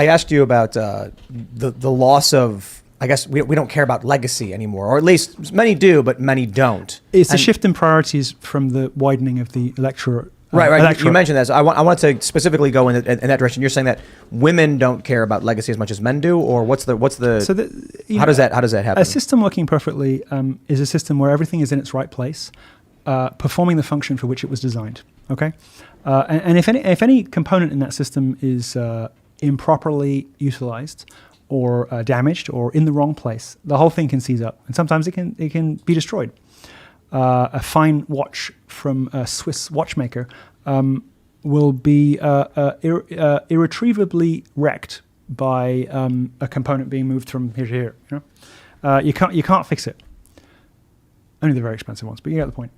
I asked you about the loss of, I guess we don't care about legacy anymore, or at least many do, but many don't. It's a shift in priorities from the widening of the electorate. Right. You mentioned that. So I wanted to specifically go in that direction. You're saying that women don't care about legacy as much as men do, or what's the? So how does that happen? A system working perfectly is a system where everything is in its right place, performing the function for which it was designed. Okay, and if any component in that system is improperly utilized or damaged or in the wrong place, the whole thing can seize up, and sometimes it can be destroyed. A fine watch from a Swiss watchmaker will be irretrievably wrecked by a component being moved from here to here. You can't fix it. Only the very expensive ones, but you get the point.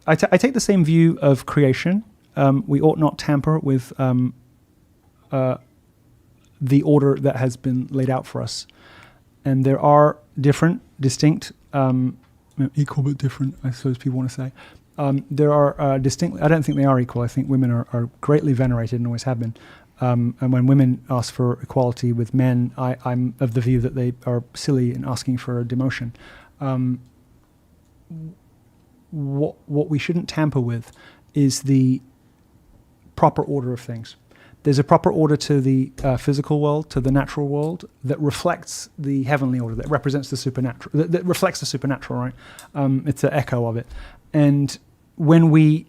I take the same view of creation. We ought not tamper with the order that has been laid out for us, and there are different, distinct. Equal but different, I suppose people want to say. There are distinct. I don't think they are equal. I think women are greatly venerated and always have been. And when women ask for equality with men, I'm of the view that they are silly in asking for a demotion. What we shouldn't tamper with is the proper order of things. There's a proper order to the physical world, to the natural world, that reflects the heavenly order, that represents the supernatural, that reflects the supernatural, right? It's an echo of it. And when we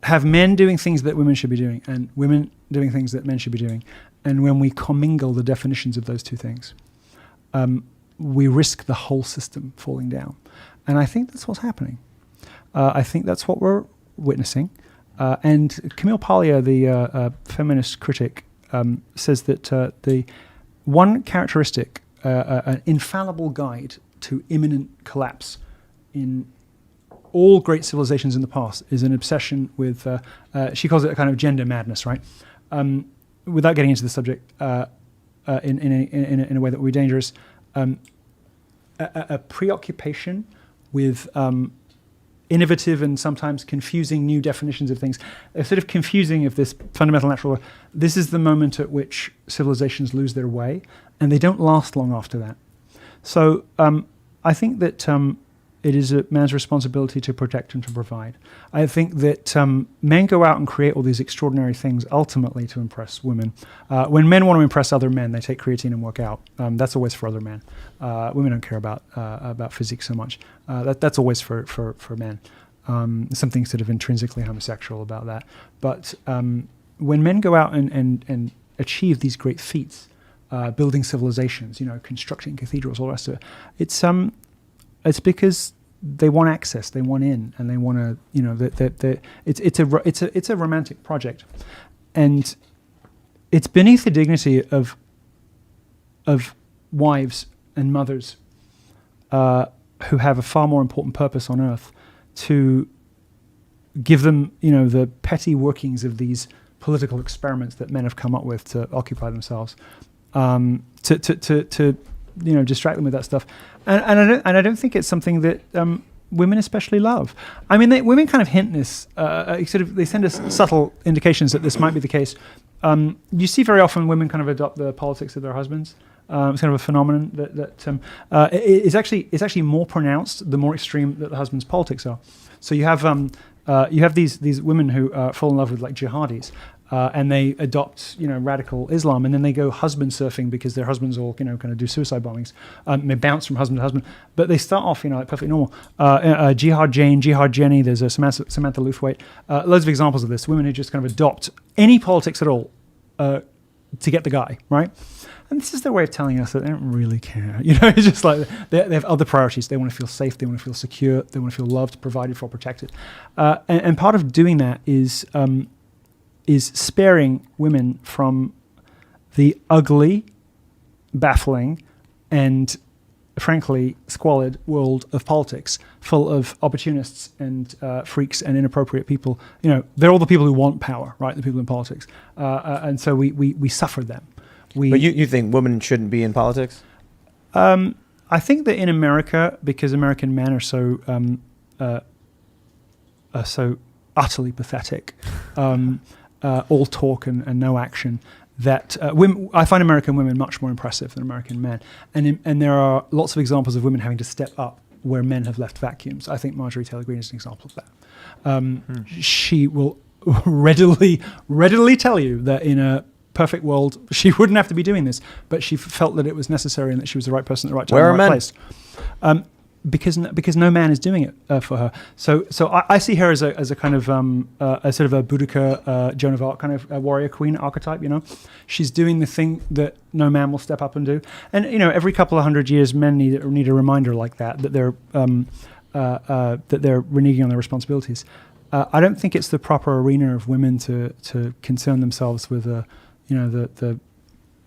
have men doing things that women should be doing, and women doing things that men should be doing, and when we commingle the definitions of those two things, we risk the whole system falling down. And I think that's what's happening. I think that's what we're witnessing. And Camille Paglia, the feminist critic, says that the one characteristic, an infallible guide to imminent collapse in all great civilizations in the past is an obsession with, she calls it a kind of gender madness, right? Without getting into the subject in a way that would be dangerous, a preoccupation with innovative and sometimes confusing new definitions of things, a sort of confusing of this fundamental natural law. This is the moment at which civilizations lose their way, and they don't last long after that. So I think that it is a man's responsibility to protect and to provide. I think that men go out and create all these extraordinary things ultimately to impress women. When men want to impress other men, they take creatine and work out. That's always for other men. Women don't care about physique so much. That's always for men. Something sort of intrinsically homosexual about that. But when men go out and achieve these great feats, building civilizations, constructing cathedrals, all the rest of it, it's because they want access, they want in, and they want to, it's a romantic project, and it's beneath the dignity of wives and mothers who have a far more important purpose on earth to give them, the petty workings of these political experiments that men have come up with to occupy themselves, to distract them with that stuff, and I don't think it's something that women especially love. I mean, women kind of hint this. They send us subtle indications that this might be the case. You see very often women kind of adopt the politics of their husbands. It's kind of a phenomenon that it's actually more pronounced the more extreme that the husband's politics are. So you have these women who fall in love with like jihadis. And they adopt, radical Islam, and then they go husband surfing because their husbands all, kind of do suicide bombings. They bounce from husband to husband, but they start off, like perfectly normal. Jihad Jane, Jihad Jenny. There's a Samantha Luthwaite. Loads of examples of this. Women who just kind of adopt any politics at all to get the guy, right? And this is their way of telling us that they don't really care. It's just like they have other priorities. They want to feel safe. They want to feel secure. They want to feel loved, provided for, protected. And part of doing that is sparing women from the ugly, baffling, and frankly squalid world of politics, full of opportunists and freaks and inappropriate people. They're all the people who want power, right? The people in politics, and so we suffer them. But you think women shouldn't be in politics? I think that in America, because American men are so utterly pathetic. All talk and no action, that women, I find American women much more impressive than American men, and there are lots of examples of women having to step up where men have left vacuums. I think Marjorie Taylor Greene is an example of that. She will readily tell you that in a perfect world she wouldn't have to be doing this, but she felt that it was necessary and that she was the right person at the right time, Where in the are right men? place. Because no man is doing it for her. So I see her as a kind of a sort of a Boudica, Joan of Arc kind of warrior queen archetype. She's doing the thing that no man will step up and do. And every couple of 100 years, men need a reminder like that they're reneging on their responsibilities. I don't think it's the proper arena of women to concern themselves with the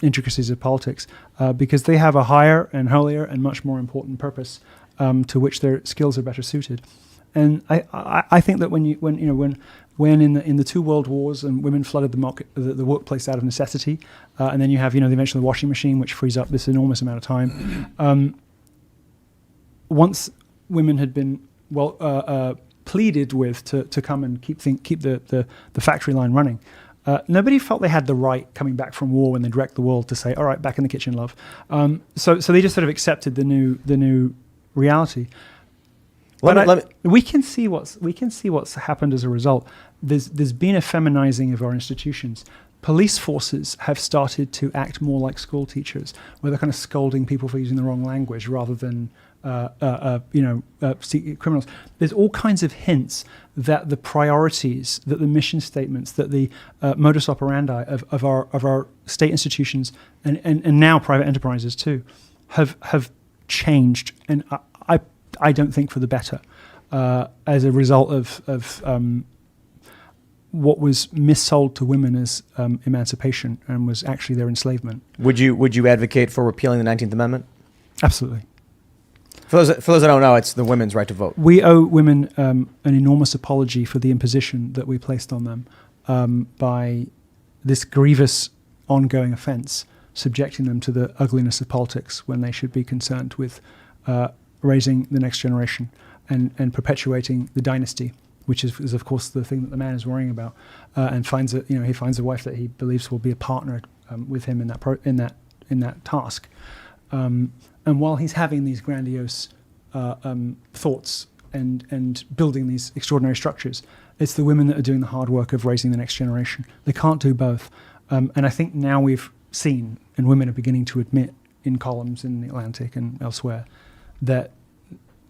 intricacies of politics, because they have a higher and holier and much more important purpose to which their skills are better suited. And I think that when in the two world wars and women flooded the workplace out of necessity, and then you have the invention of the washing machine, which frees up this enormous amount of time. Once women had been pleaded with to come and keep the factory line running, nobody felt they had the right, coming back from war when they wrecked the world, to say, all right, back in the kitchen, love. So they just sort of accepted the new reality. We can see what's happened as a result. There's been a feminizing of our institutions. Police forces have started to act more like school teachers, where they're kind of scolding people for using the wrong language rather than criminals. There's all kinds of hints that the priorities, that the mission statements, that the modus operandi of our state institutions and now private enterprises too have changed, and I don't think for the better, as a result of what was missold to women as emancipation and was actually their enslavement. Would you advocate for repealing the 19th Amendment? Absolutely. For those that don't know, it's the women's right to vote. We owe women an enormous apology for the imposition that we placed on them by this grievous ongoing offence, subjecting them to the ugliness of politics when they should be concerned with raising the next generation and perpetuating the dynasty, which is of course the thing that the man is worrying about, and finds he finds a wife that he believes will be a partner with him in that task. And while he's having these grandiose thoughts and building these extraordinary structures, it's the women that are doing the hard work of raising the next generation. They can't do both. And I think now we've seen, and women are beginning to admit in columns in the Atlantic and elsewhere, that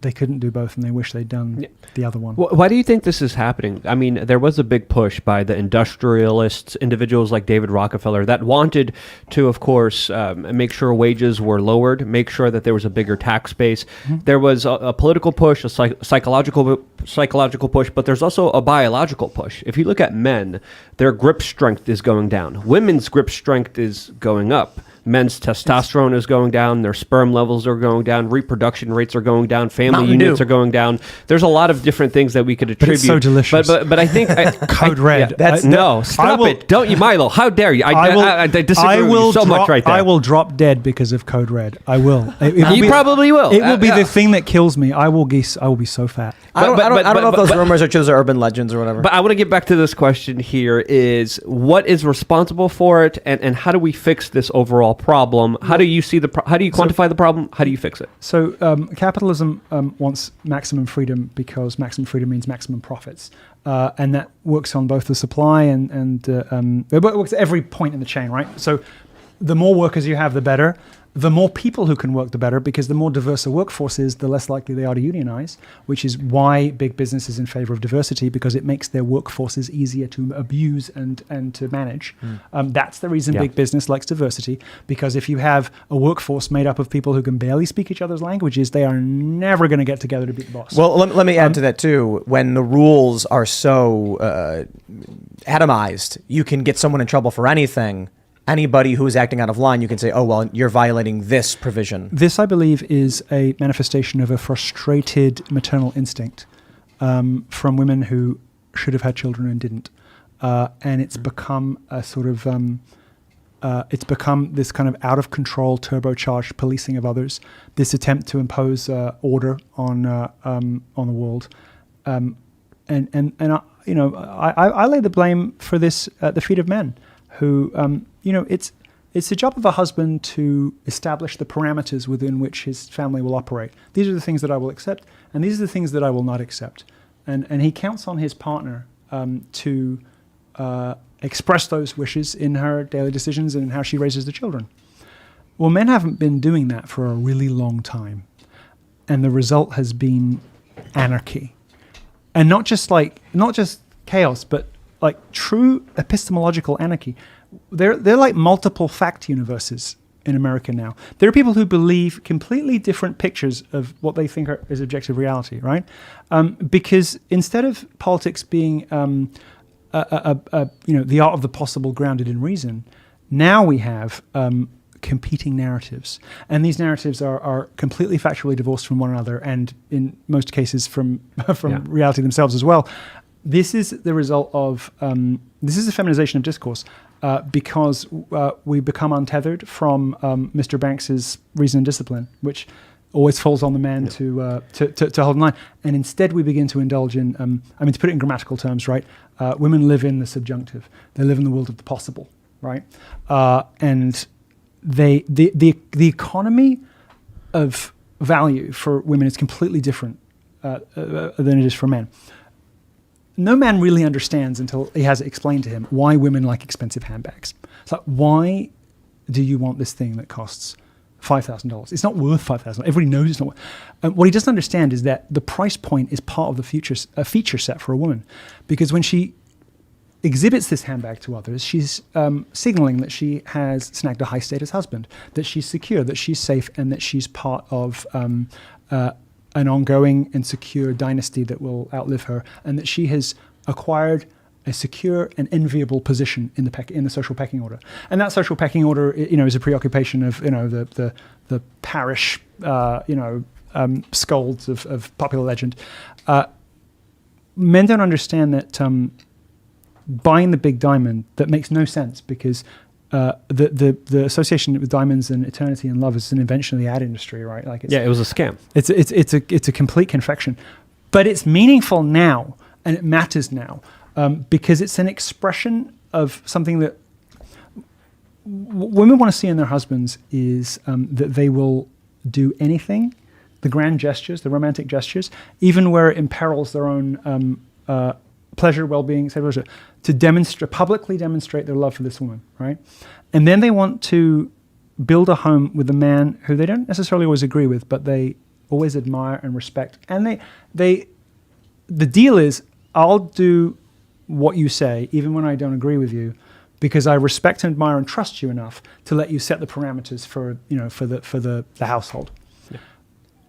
they couldn't do both and they wish they'd done the other one. Why do you think this is happening? I mean, there was a big push by the industrialists, individuals like David Rockefeller, that wanted to, of course, make sure wages were lowered, make sure that there was a bigger tax base. Mm-hmm. There was a political push, a psychological push, but there's also a biological push. If you look at men, their grip strength is going down. Women's grip strength is going up. Men's testosterone is going down, their sperm levels are going down, reproduction rates are going down, family units are going down. There's a lot of different things that we could attribute. But it's so delicious. But I think Code Red. Yeah, stop it! Don't you, Milo? How dare you? I disagree with you so much right there. I will drop dead because of Code Red. I will. You probably will. It will be the thing that kills me. I will be so fat. I don't know if those rumors are true, those are urban legends or whatever. But I want to get back to this question here: is what is responsible for it, and how do we fix this overall problem? How do you see how do you quantify the problem? How do you fix it? So capitalism wants maximum freedom because maximum freedom means maximum profits, and that works on both the supply and it works at every point in the chain, right? So the more workers you have, the better. The more people who can work, the better, because the more diverse a workforce is, the less likely they are to unionize, which is why big business is in favor of diversity, because it makes their workforces easier to abuse and to manage. That's the reason big business likes diversity, because if you have a workforce made up of people who can barely speak each other's languages, they are never going to get together to beat the boss. Well, let me add to that too. When the rules are so atomized, you can get someone in trouble for anything. Anybody who is acting out of line, you can say, oh, well, you're violating this provision. This, I believe, is a manifestation of a frustrated maternal instinct from women who should have had children and didn't. And it's become a sort of, it's become this kind of out-of-control, turbocharged policing of others, this attempt to impose order on the world. I lay the blame for this at the feet of men, who, it's the job of a husband to establish the parameters within which his family will operate. These are the things that I will accept, and these are the things that I will not accept. And he counts on his partner to express those wishes in her daily decisions and in how she raises the children. Well, men haven't been doing that for a really long time. And the result has been anarchy. And not just chaos, but like true epistemological anarchy. They're like multiple fact universes in America now. There are people who believe completely different pictures of what they think is objective reality, right? Because instead of politics being the art of the possible grounded in reason, now we have competing narratives. And these narratives are completely factually divorced from one another, and in most cases from reality themselves as well. This is the result of, this is a feminization of discourse because we become untethered from Mr. Banks's reason and discipline, which always falls on the man to hold the line. And instead we begin to indulge in, to put it in grammatical terms, right? Women live in the subjunctive. They live in the world of the possible, right? And the economy of value for women is completely different than it is for men. No man really understands until he has it explained to him why women like expensive handbags. It's like, why do you want this thing that costs $5,000? It's not worth $5,000. Everybody knows it's not worth. What he doesn't understand is that the price point is part of the feature set for a woman, because when she exhibits this handbag to others, she's signaling that she has snagged a high status husband, that she's secure, that she's safe, and that she's part of an ongoing and secure dynasty that will outlive her, and that she has acquired a secure and enviable position in the social pecking order. And that social pecking order, is a preoccupation of the parish, scolds of popular legend. Men don't understand that buying the big diamond, that makes no sense, because the association with diamonds and eternity and love is an invention of the ad industry, right? Like, it was a scam. It's a complete confection, but it's meaningful now and it matters now because it's an expression of something that women want to see in their husbands is that they will do anything, the grand gestures, the romantic gestures, even where it imperils their own pleasure, well-being, etc., to publicly demonstrate their love for this woman, right? And then they want to build a home with a man who they don't necessarily always agree with, but they always admire and respect. And the deal is, I'll do what you say, even when I don't agree with you, because I respect and admire and trust you enough to let you set the parameters for the household. Yeah.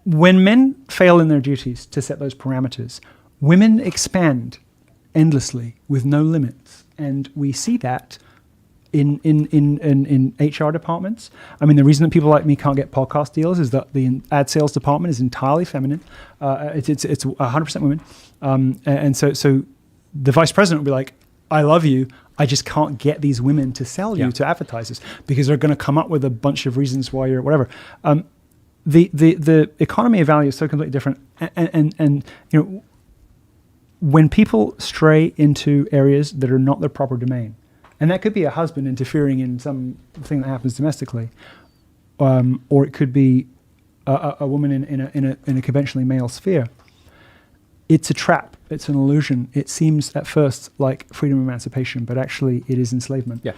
When men fail in their duties to set those parameters, women expand endlessly with no limits, and we see that in HR departments. I mean, the reason that people like me can't get podcast deals is that the ad sales department is entirely feminine. It's 100% women, and so the vice president will be like, "I love you. I just can't get these women to sell you to advertisers because they're going to come up with a bunch of reasons why you're whatever." The economy of value is so completely different, and when people stray into areas that are not their proper domain, and that could be a husband interfering in something that happens domestically, or it could be a woman in a conventionally male sphere, it's a trap. It's an illusion. It seems at first like freedom and emancipation, but actually it is enslavement. Yeah.